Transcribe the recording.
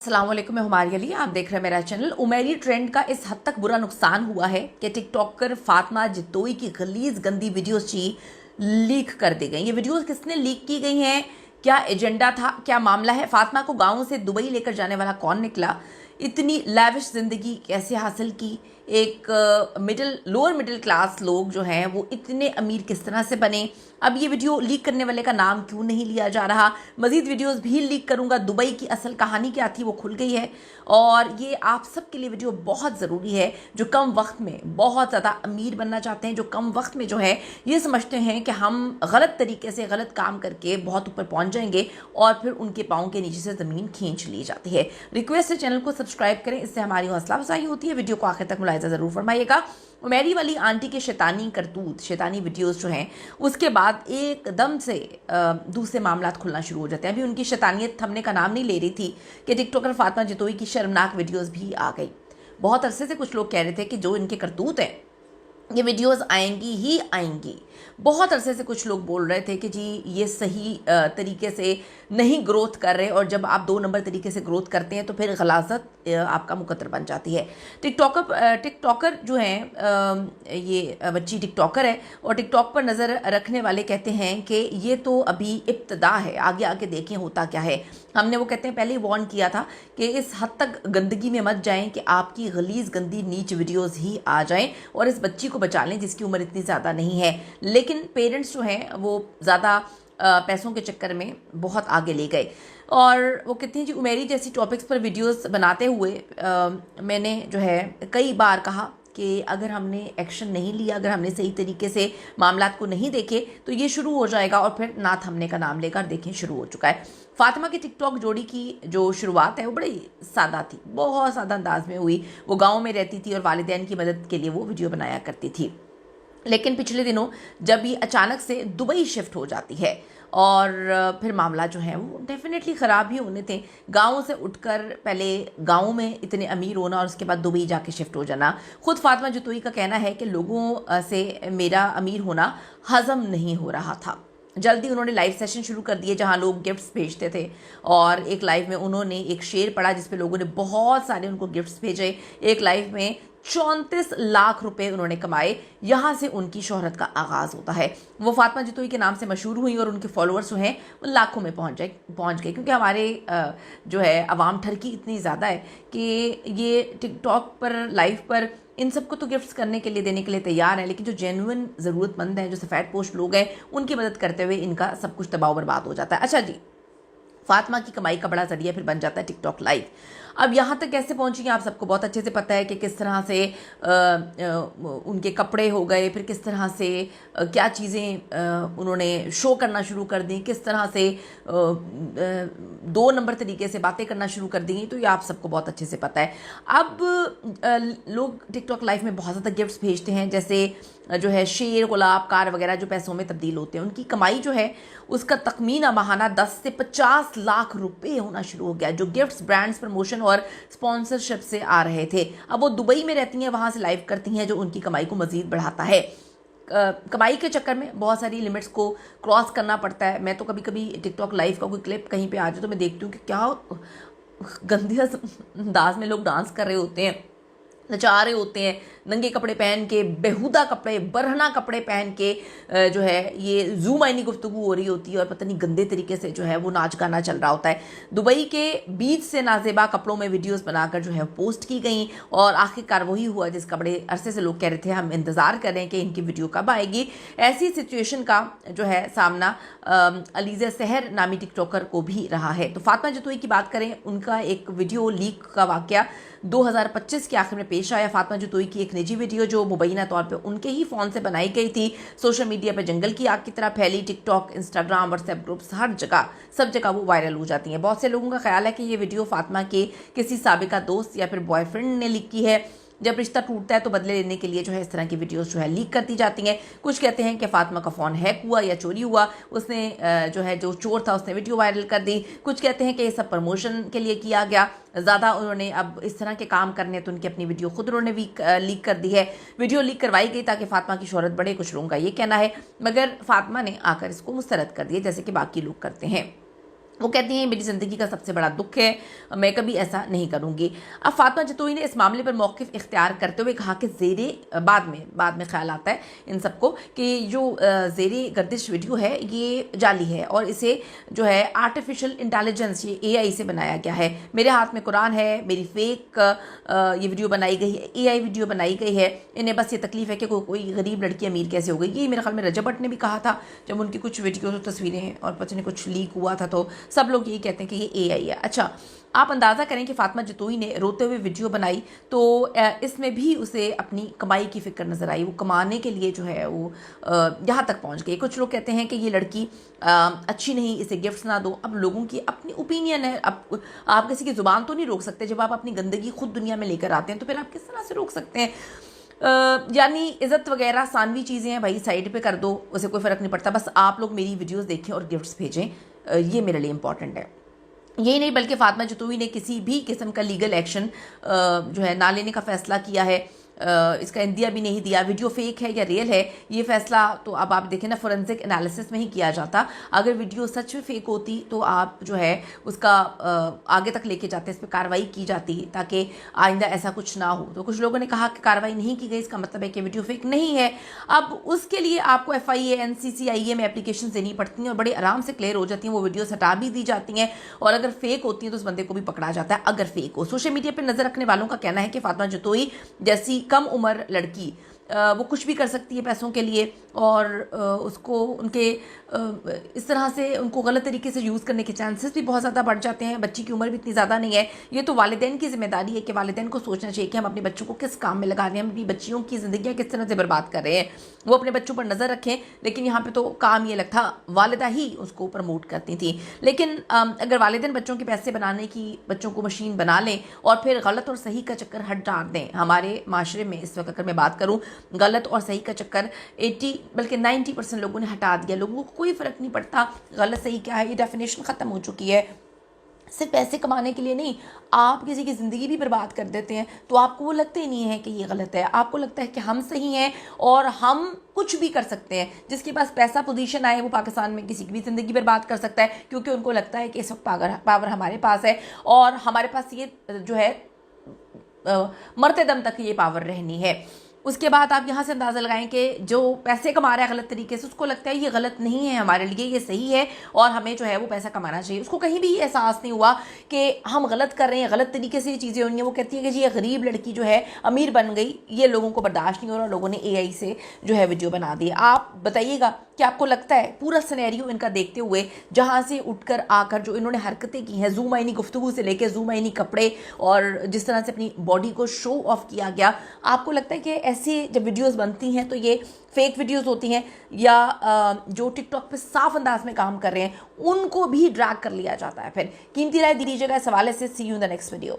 अस्सलाम वालेकुम, मैं हुमारी अली। आप देख रहे हैं मेरा चैनल। उमेरी ट्रेंड का इस हद तक बुरा नुकसान हुआ है कि टिकटॉकर फातिमा जितोई की गलीज गंदी वीडियोस लीक कर दी गई। ये वीडियोस किसने लीक की गई हैं, क्या एजेंडा था, क्या मामला है, फातिमा को गाँव से दुबई लेकर जाने वाला कौन निकला, इतनी लैविश ज़िंदगी कैसे हासिल की, एक लोअर मिडिल क्लास लोग जो हैं वो इतने अमीर किस तरह से बने। अब ये वीडियो लीक करने वाले का नाम क्यों नहीं लिया जा रहा। मज़ीद वीडियोस भी लीक करूंगा। दुबई की असल कहानी क्या थी वो खुल गई है और ये आप सब के लिए वीडियो बहुत ज़रूरी है जो कम वक्त में बहुत ज़्यादा अमीर बनना चाहते हैं, जो कम वक्त में जो है ये समझते हैं कि हम गलत तरीके से गलत काम करके बहुत ऊपर पहुंच जाएंगे और फिर उनके पाँव के नीचे से ज़मीन खींच ली जाती है। रिक्वेस्ट है चैनल को सब्सक्राइब करें, इससे हमारी हौसला अफजाई होती है। वीडियो को आखिर तक मुलाहिजा ज़रूर फरमाइएगा। उमेरी वाली आंटी के शैतानी करतूत, शैतानी वीडियोस जो हैं उसके बाद एकदम से दूसरे मामलात खुलना शुरू हो जाते हैं। अभी उनकी शैतानियत थमने का नाम नहीं ले रही थी कि टिकटॉकर फातिमा जितोई की शर्मनाक वीडियोस भी आ गई। बहुत अरसे से कुछ लोग कह रहे थे कि जो इनके करतूत हैं ये वीडियोस आएंगी ही आएंगी। बहुत अरसे से कुछ लोग बोल रहे थे कि जी ये सही तरीके से नहीं ग्रोथ कर रहे, और जब आप 2 नंबर तरीके से ग्रोथ करते हैं तो फिर गलाजत आपका मुकद्दर बन जाती है। टिकटॉकर जो हैं ये बच्ची टिकटॉकर है और टिकटॉक पर नज़र रखने वाले कहते हैं कि ये तो अभी इब्तदा है, आगे आगे देखें होता क्या है। हमने वो कहते हैं पहले ही वार्न किया था कि इस हद तक गंदगी में मत जाएं कि आपकी गलीज गंदी नीच वीडियोस ही आ जाएं और इस बच्ची को बचा लें जिसकी उम्र इतनी ज़्यादा नहीं है। लेकिन पेरेंट्स जो हैं वो ज़्यादा पैसों के चक्कर में बहुत आगे ले गए और वो कहते हैं जी उमेरी जैसी टॉपिक्स पर वीडियोस बनाते हुए मैंने जो है कई बार कहा कि अगर हमने एक्शन नहीं लिया, अगर हमने सही तरीके से मामलात को नहीं देखे तो ये शुरू हो जाएगा और फिर ना थमने का नाम लेकर देखें शुरू हो चुका है। फातिमा की टिकटॉक जोड़ी की जो शुरुआत है वो बड़ी सादा थी, बहुत सादा अंदाज में हुई। वो गाँव में रहती थी और वालिदैन की मदद के लिए वो वीडियो बनाया करती थी। लेकिन पिछले दिनों जब ये अचानक से दुबई शिफ्ट हो जाती है और फिर मामला जो है वो डेफिनेटली ख़राब ही होने थे। गाँव से उठकर पहले गाँव में इतने अमीर होना और उसके बाद दुबई जाके शिफ्ट हो जाना। ख़ुद फातिमा जितोई का कहना है कि लोगों से मेरा अमीर होना हज़म नहीं हो रहा था। जल्दी उन्होंने लाइव सेशन शुरू कर दिए जहां लोग गिफ्ट्स भेजते थे और एक लाइव में उन्होंने एक शेर पढ़ा जिस पे लोगों ने बहुत सारे उनको गिफ्ट्स भेजे। एक लाइव में 34 लाख रुपए उन्होंने कमाए। यहाँ से उनकी शोहरत का आगाज़ होता है। वो फातिमा जितोई के नाम से मशहूर हुई और उनके फॉलोअर्स जो हैं वो लाखों में पहुँच गए क्योंकि हमारे जो है अवाम ठरकी इतनी ज़्यादा है कि ये टिकटॉक पर लाइव पर इन सबको तो गिफ्ट्स करने के लिए देने के लिए तैयार है, लेकिन जो जेन्युइन ज़रूरतमंद हैं, जो सफ़ेद पोस्ट लोग हैं, उनकी मदद करते हुए इनका सब कुछ तबाह बर्बाद हो जाता है। अच्छा जी, फातिमा की कमाई का बड़ा जरिया फिर बन जाता है टिकटॉक लाइव। अब यहाँ तक कैसे पहुँची आप सबको बहुत अच्छे से पता है कि किस तरह से उनके कपड़े हो गए, फिर किस तरह से क्या चीज़ें उन्होंने शो करना शुरू कर दी, किस तरह से 2 नंबर तरीके से बातें करना शुरू कर दी, तो ये आप सबको बहुत अच्छे से पता है। अब लोग टिकटॉक लाइव में बहुत ज़्यादा गिफ्ट्स भेजते हैं, जैसे जो है शेर, गुलाब, कार वगैरह जो पैसों में तब्दील होते हैं। उनकी कमाई जो है उसका तखमीना माहाना 10 से 50 लाख रुपए होना शुरू हो गया, जो गिफ्ट्स, ब्रांड्स, प्रमोशन और स्पॉन्सरशिप से आ रहे थे। अब वो दुबई में रहती हैं, वहाँ से लाइव करती हैं, जो उनकी कमाई को मज़ीद बढ़ाता है। कमाई के चक्कर में बहुत सारी लिमिट्स को क्रॉस करना पड़ता है। मैं तो कभी कभी टिकटॉक लाइव का कोई क्लिप कहीं पे आ जाए तो मैं देखती हूँ कि क्या गंदे अंदाज में लोग डांस कर रहे होते हैं, नचा रहे होते हैं, नंगे कपड़े पहन के, बेहुदा कपड़े, बरहना कपड़े पहन के जो है ये जूम आइनी गुफ्तगू हो रही होती है और पता नहीं गंदे तरीके से जो है वो नाच गाना चल रहा होता है। दुबई के बीच से नाजेबा कपड़ों में वीडियोस बनाकर जो है पोस्ट की गई और आखिरकार वही हुआ जिसका बड़े अरसे से लोग कह रहे थे हम इंतज़ार कर रहे हैं कि इनकी वीडियो कब आएगी। ऐसी सिचुएशन का जो है सामना अलीज़ा सहर नामी टिकटॉकर को भी रहा है। तो फातिमा जितोई की बात करें, उनका एक वीडियो लीक का वाक़या 2025 के आखिर में पेश आया। फातिमा जितोई की एक निजी वीडियो जो मुबैना तौर पे उनके ही फ़ोन से बनाई गई थी, सोशल मीडिया पे जंगल की आग की तरह फैली। टिकटॉक, इंस्टाग्राम, व्हाट्सएप ग्रुप्स, हर जगह सब जगह वो वायरल हो जाती हैं। बहुत से लोगों का ख्याल है कि ये वीडियो फातिमा के किसी साबिका दोस्त या फिर बॉयफ्रेंड ने लीक की है। जब रिश्ता टूटता है तो बदले लेने के लिए जो है इस तरह की वीडियोस जो है लीक करती जाती हैं। कुछ कहते हैं कि फातिमा का फ़ोन हैक हुआ या चोरी हुआ, उसने जो है जो चोर था उसने वीडियो वायरल कर दी। कुछ कहते हैं कि ये सब प्रमोशन के लिए किया गया, ज़्यादा उन्होंने अब इस तरह के काम करने तो उनकी अपनी वीडियो खुद उन्होंने भी लीक कर दी है। वीडियो लीक करवाई गई ताकि फातिमा की शोहरत बढ़े, कुछ लोगों का ये कहना है, मगर फातिमा ने आकर इसको मुस्तरद कर दिया जैसे कि बाकी लोग करते हैं। वो कहती हैं मेरी ज़िंदगी का सबसे बड़ा दुख है, मैं कभी ऐसा नहीं करूँगी। अब फातिमा जतोई ने इस मामले पर मौक़िफ़ इख्तियार करते हुए कहा कि बाद में ख़्याल आता है इन सबको कि जो ज़ेरे गर्दिश वीडियो है ये जाली है और इसे जो है आर्टिफिशियल इंटेलिजेंस ये AI से बनाया गया है। मेरे हाथ में कुरान है, मेरी फेक ये वीडियो बनाई गई है, AI वीडियो बनाई गई है। इन्हें बस ये तकलीफ़ है कि कोई गरीब लड़की अमीर कैसे हो गई। ये मेरे ख्याल में रजब भट्ट ने भी कहा था जब उनकी कुछ वीडियो और तस्वीरें और पता नहीं कुछ लीक हुआ था तो सब लोग यही कहते हैं कि ये AI है। अच्छा, आप अंदाज़ा करें कि फातिमा जतोई ने रोते हुए वीडियो बनाई तो इसमें भी उसे अपनी कमाई की फ़िक्र नज़र आई। वो कमाने के लिए जो है वो यहाँ तक पहुँच गई। कुछ लोग कहते हैं कि ये लड़की अच्छी नहीं, इसे गिफ्ट्स ना दो। अब लोगों की अपनी ओपिनियन है। अब आप किसी की ज़ुबान तो नहीं रोक सकते। जब आप अपनी गंदगी खुद दुनिया में लेकर आते हैं तो फिर आप किस तरह से रोक सकते हैं? यानी इज़्ज़त वगैरह सानवी चीज़ें हैं भाई, साइड पे कर दो, उसे कोई फ़र्क नहीं पड़ता। बस आप लोग मेरी वीडियोस देखें और गिफ्ट्स भेजें, ये मेरे लिए इंपॉर्टेंट है। यही नहीं बल्कि फातिमा जतोई ने किसी भी किस्म का लीगल एक्शन जो है ना लेने का फ़ैसला किया है। इसका इंदिया भी नहीं दिया। वीडियो फेक है या रियल है ये फ़ैसला तो अब आप देखें ना फोरेंसिक एनालिसिस में ही किया जाता। अगर वीडियो सच में फेक होती तो आप जो है उसका आगे तक लेके जाते, इस पर कार्रवाई की जाती ताकि आइंदा ऐसा कुछ ना हो। तो कुछ लोगों ने कहा कि कार्रवाई नहीं की गई, इसका मतलब है कि वीडियो फेक नहीं है। अब उसके लिए आपको FIA NCCIA में एप्लीकेशन देनी पड़ती हैं और बड़े आराम से क्लियर हो जाती हैं। वो वीडियोस हटा भी दी जाती हैं और अगर फेक होती हैं तो उस बंदे को भी पकड़ा जाता है अगर फेक हो। सोशल मीडिया पर नज़र रखने वालों का कहना है कि फातिमा जतोई जैसी कम उम्र लड़की वो कुछ भी कर सकती है पैसों के लिए और उसको उनके इस तरह से उनको गलत तरीके से यूज़ करने के चांसेस भी बहुत ज़्यादा बढ़ जाते हैं। बच्ची की उम्र भी इतनी ज़्यादा नहीं है। ये तो वालिदैन की जिम्मेदारी है कि वालिदैन को सोचना चाहिए कि हम अपने बच्चों को किस काम में लगा रहे हैं, हम अपनी बच्चियों की ज़िंदगियाँ किस तरह से बर्बाद कर रहे हैं। वो अपने बच्चों पर नज़र रखें, लेकिन यहाँ पर तो काम ये लगता वालिदा ही उसको प्रमोट करती थी। लेकिन अगर वालिदैन बच्चों के पैसे बनाने की बच्चों को मशीन बना लें और फिर गलत और सही का चक्कर हटा दें। हमारे माशरे में इस वक्त अगर मैं बात करूँ गलत और सही का चक्कर 80 बल्कि 90% लोगों ने हटा दिया। लोगों को कोई फ़र्क नहीं पड़ता गलत सही क्या है, ये डेफिनेशन ख़त्म हो चुकी है। सिर्फ पैसे कमाने के लिए नहीं, आप किसी की ज़िंदगी भी बर्बाद कर देते हैं तो आपको वो लगता ही नहीं है कि ये गलत है। आपको लगता है कि हम सही हैं और हम कुछ भी कर सकते हैं। जिसके पास पैसा पोजीशन आए वो पाकिस्तान में किसी की भी ज़िंदगी बर्बाद कर सकता है क्योंकि उनको लगता है कि इस वक्त पावर हमारे पास है और हमारे पास ये जो है मरते दम तक ये पावर रहनी है। उसके बाद आप यहाँ से अंदाज़ा लगाएं कि जो पैसे कमा रहा है गलत तरीके से उसको लगता है ये गलत नहीं है हमारे लिए, ये सही है और हमें जो है वो पैसा कमाना चाहिए। उसको कहीं भी एहसास नहीं हुआ कि हम गलत कर रहे हैं, गलत तरीके से ये चीज़ें हो रही हैं। वो कहती है कि जी ये गरीब लड़की जो है अमीर बन गई, ये लोगों को बर्दाश्त नहीं हो रहा, लोगों ने AI से जो है वीडियो बना दी। आप बताइएगा कि आपको लगता है पूरा सिनेरियो इनका देखते हुए जहाँ से उठकर आकर जो इन्होंने हरकतें की हैं, ज़ूम आइनी गुफ्तगू से लेकर ज़ूम आइनी कपड़े और जिस तरह से अपनी बॉडी को शो ऑफ किया गया, आपको लगता है कि ऐसी जब वीडियोस बनती हैं तो ये फेक वीडियोस होती हैं या जो टिकटॉक पे साफ अंदाज में काम कर रहे हैं उनको भी ड्रैग कर लिया जाता है? फिर कीमती राय दीजिएगा इस हवाले से। See you in the next video.